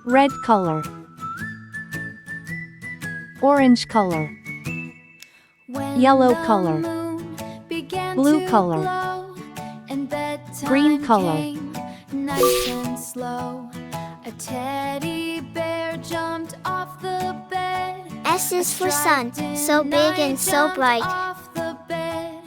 red color, orange color, yellow color, blue color, green color. Nice and slow. A teddy bear jumped off the bed. S is for sun, so big and so bright. Off the bed.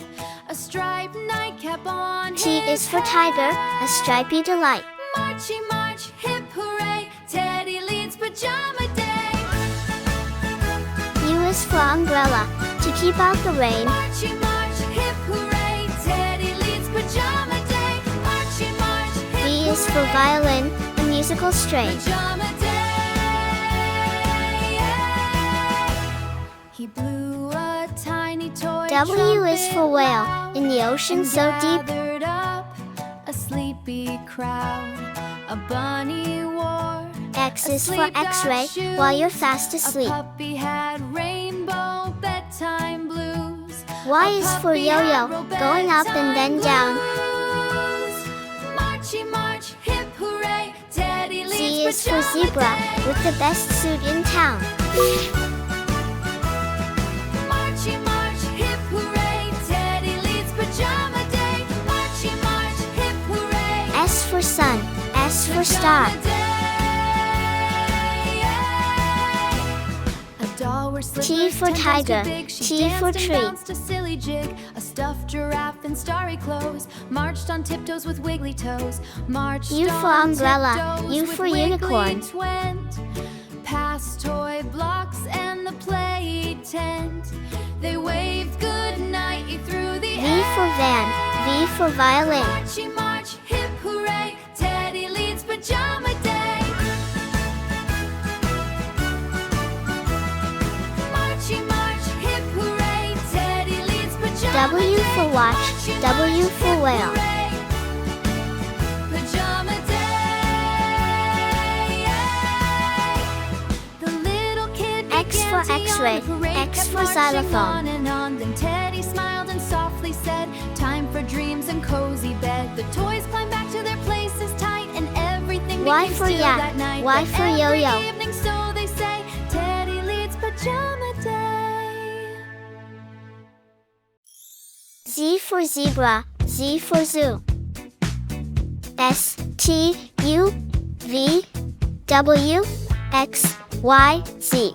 A striped nightcap on T is for tiger, a stripy delight. Marchy march, hip hooray, Teddy leads pajama day. U is for umbrella, to keep out the rain. Marchy march, hip hooray, Teddy leads pajama day. Marchy march, hip hooray. V is for violin, a musical strain. Pajama day. He blew a tiny toy W is for whale, trumpet in the ocean and so deep. gathered up a sleepy crowd. A bunny wore X a is for sleep-dog X-ray, shoes. while you're fast A asleep. puppy had rainbow bedtime blues. Y A is for puppy had yo-yo, rainbow going up and then bedtime down. blues. Marchy march, hip hooray, Teddy leads Z is for pajama zebra, day. with the best suit in town. Marchy march, hip hooray, Teddy leads pajama day. Marchy march, hip hooray. S for sun, S for star. Pajama day. A doll where T slippers for 10 times too tiger, big. She T for danced and tree. bounced a silly jig. A stuffed giraffe in starry clothes marched on tiptoes with wiggly toes. Marched U for on umbrella, tiptoes U with for wiggly unicorn. twent. Past toy blocks and the play tent. They waved good night through the V for van, V for violin. Marchy march, hip hooray, Teddy leads pajama day. Marchy march, hip hooray, Teddy leads pajama W day. for watch, Marchy W march, for hip whale. hooray, pajama day. The little kid X began for to yawn. X-ray, The parade X kept for marching xylophone. on and on. Then Teddy smiled and softly said, "Time for dreams and cozy bed." The toys climbed back to their places tight, and everything Y became for still yak, that night. Y But for every yo-yo. evening, so they say, Teddy leads pajama day. Z for zebra, Z for zoo. S, T, U, V, W, X, Y, Z.